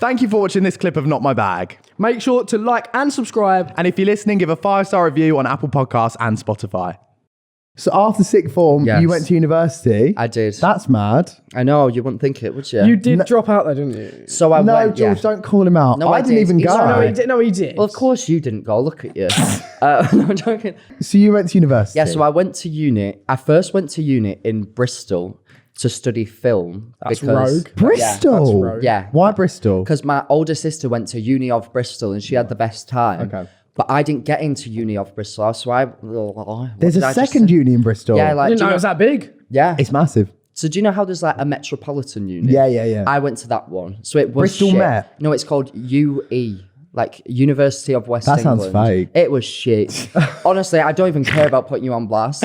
Thank you for watching this clip of Not My Bag. Make sure to like and subscribe. And if you're listening, give a 5-star review on Apple Podcasts and Spotify. So after sixth form, you went to university. I did. That's mad. I know, you wouldn't think it, would you? You did drop out though, didn't you? So I No, went, George, don't call him out. No, I I didn't did. even He's go. alright. No, he did. Well, of course you didn't go. Look at you. No, I'm joking. So you went to university? Yeah, so I went to uni. I first went to uni in Bristol to study film. That's rogue. Bristol? Yeah, that's rogue. Yeah. Why Bristol? Because my older sister went to uni of Bristol and she had the best time. Okay. But I didn't get into uni of Bristol, so I... There's a second uni in Bristol. Yeah, I like... didn't know it was that big. Yeah. It's massive. So do you know how there's like a metropolitan uni? Yeah. I went to that one. So it was Bristol shit. Met? No, it's called UE. Like University of West England. That sounds fake. It was shit. Honestly, I don't even care about putting you on blast.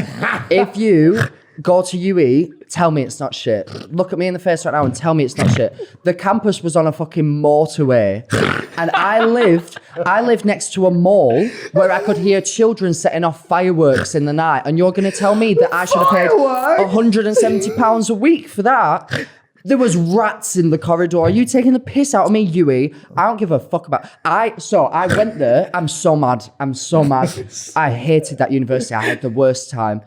If you go to UE, tell me it's not shit. Look at me in the face right now and tell me it's not shit. The campus was on a fucking motorway. And I lived next to a mall where I could hear children setting off fireworks in the night. And you're going to tell me that I should have paid £170 a week for that? There was rats in the corridor. Are you taking the piss out of me, Yui? I don't give a fuck about... I went there. I'm so mad. I hated that university. I had the worst time.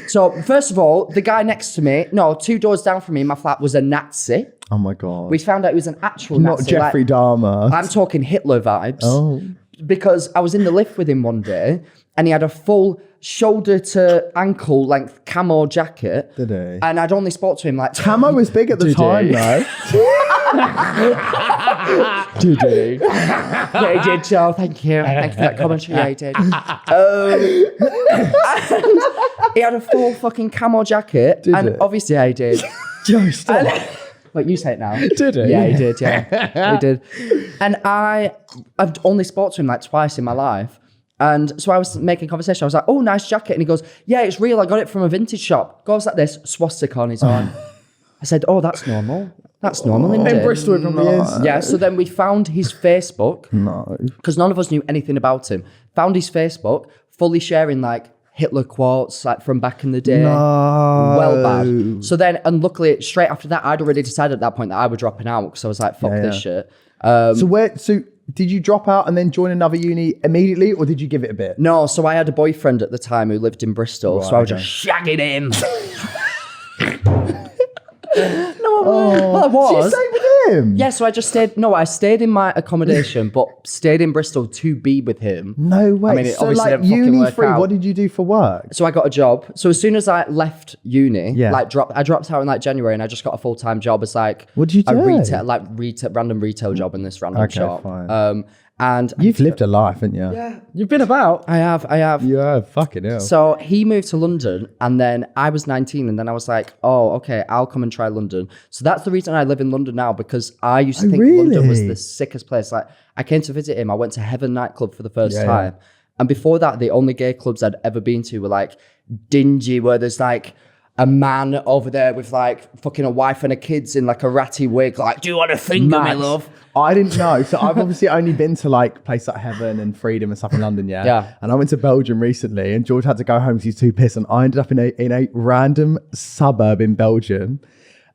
So, first of all, the guy next to me, 2 doors down from me in my flat was a Nazi. Oh my God. We found out he was an actual Not Nazi. Jeffrey Dahmer. I'm talking Hitler vibes. Oh. Because I was in the lift with him one day and he had a full shoulder to ankle length camo jacket. Did he? And I'd only spoke to him like... Camo was big at the time, though. Did he? Yeah, he did, Joe. Thank you. Thank you for that commentary. Yeah, he did. And he had a full fucking camo jacket. Did and obviously, yeah, he did. Joe, stop. Wait, you say it now. Did he? Yeah, he did, yeah. He did. And I've only spoke to him like twice in my life. And so I was making conversation. I was like, oh, nice jacket. And he goes, yeah, it's real. I got it from a vintage shop. Goes like this, swastika on his arm. I said, oh, that's normal. That's normal, isn't it? In Bristol, it probably is. Yeah, so then we found his Facebook. No. Because none of us knew anything about him. Found his Facebook, fully sharing like Hitler quotes like from back in the day. No. Well bad. So then, and luckily, straight after that, I'd already decided at that point that I was dropping out because I was like, fuck this shit. So did you drop out and then join another uni immediately, or did you give it a bit? No, so I had a boyfriend at the time who lived in Bristol, so I was just shagging him. Well, I was. So you stayed with him? Yeah, so I just stayed. No, I stayed in my accommodation, but stayed in Bristol to be with him. No way. I mean, it so obviously like didn't fucking uni work free, out. what did you do for work? So I got a job. So as soon as I left uni, Yeah. I dropped out in like January, and I just got a full-time job as like What did you a do? random retail job in this random shop. Fine. And You've lived a life, haven't you? yeah, You've been about. I have. Yeah, fucking hell. So he moved to London and then I was 19 and then I was like, oh, okay, I'll come and try London. So that's the reason I live in London now because I used to think London was the sickest place. Like I came to visit him. I went to Heaven nightclub for the first time. And before that, the only gay clubs I'd ever been to were like dingy where there's like a man over there with like fucking a wife and a kids in like a ratty wig. Like, do you want to finger me, love? I didn't know. So I've obviously only been to like places like Heaven and Freedom and stuff in London, Yeah. And I went to Belgium recently and George had to go home because he's too pissed. And I ended up in a random suburb in Belgium,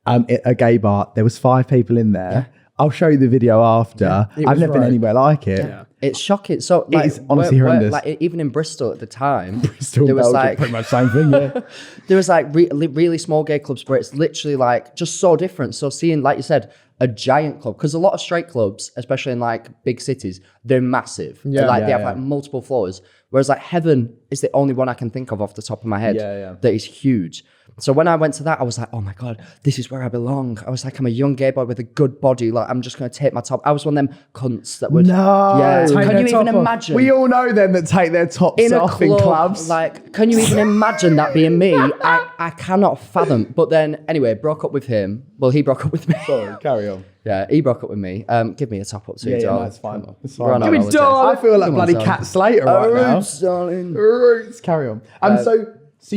a gay bar. There was 5 people in there. I'll show you the video after. I've never been anywhere like it. Yeah. It's shocking. So like, is honestly horrendous. Like even in Bristol at the time, Still there was Belgium, like pretty much same thing, yeah. there was like really small gay clubs where it's literally like just so different. So seeing, like you said, a giant club, because a lot of straight clubs, especially in like big cities, they're massive. Yeah. They have like multiple floors. Whereas like Heaven is the only one I can think of off the top of my head that is huge. So when I went to that, I was like, oh my God, this is where I belong. I was like, I'm a young gay boy with a good body. Like, I'm just going to take my top. I was one of them cunts that would... No. Yeah. Take Can their you top even off. imagine? We all know them that take their tops in a off club, in clubs. like, can you even imagine that being me? I cannot fathom. But then, anyway, broke up with him. Well, he broke up with me. Sorry, carry on. Yeah, he broke up with me. Give me a top up too, Yeah, darling. that's fine. It's We're on fine. our Give me holiday. darling. I feel like Come on, bloody darling. Cat Slater right now. Roots, darling. Roots, carry on. So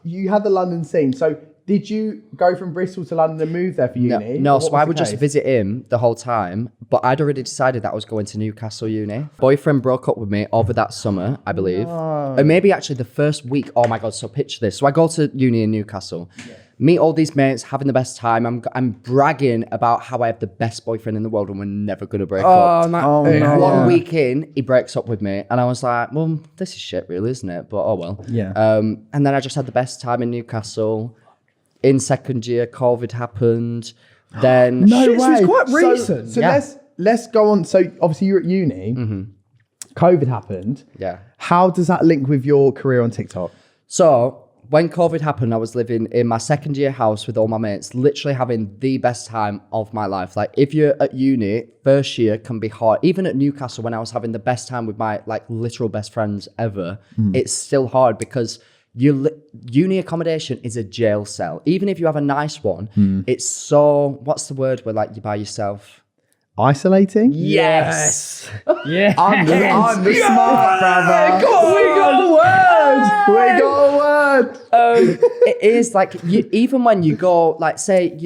you had the London scene. So did you go from Bristol to London and move there for uni? No, What so was I the would just case? visit him the whole time, but I'd already decided that I was going to Newcastle uni. Boyfriend broke up with me over that summer, I believe. And maybe actually the first week. Oh my God, so picture this. So I go to uni in Newcastle. meet all these mates, having the best time. I'm bragging about how I have the best boyfriend in the world and we're never going to break up. No. One week in, he breaks up with me. And I was like, well, this is shit really, isn't it? But oh well. Yeah. And then I just had the best time in Newcastle. In second year, COVID happened. Then No Shit, so way. it's quite recent. So Yeah. let's go on. So obviously you're at uni. COVID happened. Yeah. How does that link with your career on TikTok? So when COVID happened, I was living in my second year house with all my mates, literally having the best time of my life. Like if you're at uni, first year can be hard. Even at Newcastle, when I was having the best time with my like literal best friends ever, it's still hard because uni accommodation is a jail cell. Even if you have a nice one, it's so, what's the word where like you're by yourself? Isolating? Yes. Yeah. I'm the smart brother. We got a word. We got a word. It is like even when you go, like say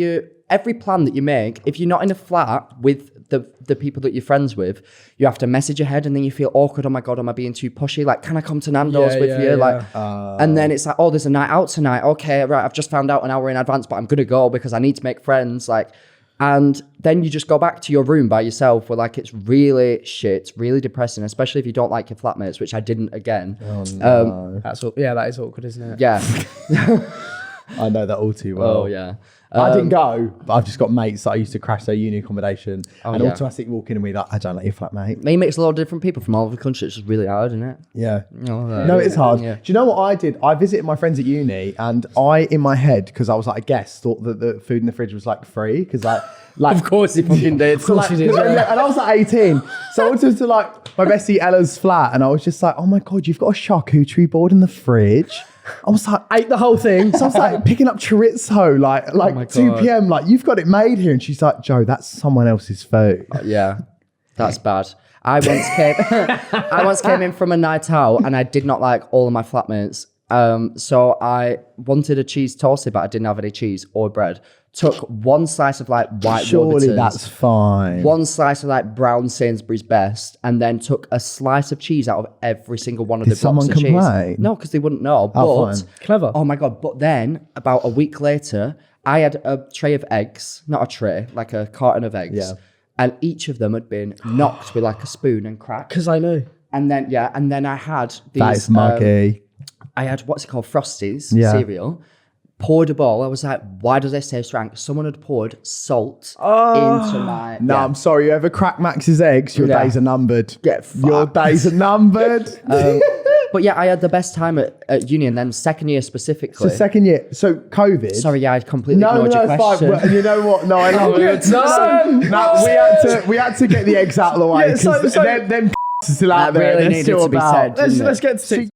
every plan that you make, if you're not in a flat with the people that you're friends with, you have to message ahead and then you feel awkward. Oh my God, am I being too pushy? Like, can I come to Nando's with you? Like, and then it's like, oh, there's a night out tonight. Okay, right. I've just found out an hour in advance, but I'm going to go because I need to make friends. Like, and then you just go back to your room by yourself where like, it's really shit, really depressing, especially if you don't like your flatmates, which I didn't again. Oh, no. That is awkward, isn't it? Yeah. I know that all too well. Oh yeah. I didn't go, but I've just got mates that I used to crash their uni accommodation and yeah. automatically walk in and be like, I don't like your flatmate. He makes a lot of different people from all over the country. It's just really hard, isn't it? Yeah. No, No, it's hard. Yeah. Do you know what I did? I visited my friends at uni and I, in my head, because I was like a guest, thought that the food in the fridge was like free because like Of course he fucking did. Of course you did. Yeah, and I was like 18. So I went to like my bestie Ella's flat and I was just like, oh my God, you've got a charcuterie board in the fridge. I was like, Ate the whole thing. so I was like picking up chorizo, like 2 God. p.m. Like, you've got it made here. And she's like, Joe, that's someone else's food. Yeah, that's bad. I once came in from a night out and I did not like all of my flatmates. So I wanted a cheese toasted, but I didn't have any cheese or bread. Took one slice of like white Surely Warburtons, that's fine. one slice of like brown Sainsbury's Best, and then took a slice of cheese out of every single one of the someone blocks of complain? cheese. No, because they wouldn't know. Oh, But fine. Clever. oh my God! But then about a week later, I had a tray of eggs, not a tray, like a carton of eggs, Yeah. and each of them had been knocked with like a spoon and cracked. Because I know. And then I had these. That is muggy. I had what's it called, Frosties Yeah. cereal. Poured a bowl. I was like, why does this taste rank? Someone had poured salt into my. No, I'm sorry. You ever crack Max's eggs? Your Yeah. days are numbered. Get Your fucked. days are numbered. But yeah, I had the best time at uni, and then second year specifically. So second year. So COVID. Sorry, yeah, I completely No, ignored no, your it's fine. question. But you know what? No, I love it. No, we had to get the eggs out of the way Yeah, so- because them are still out That there. really They're needed still to be about. said. Let's get to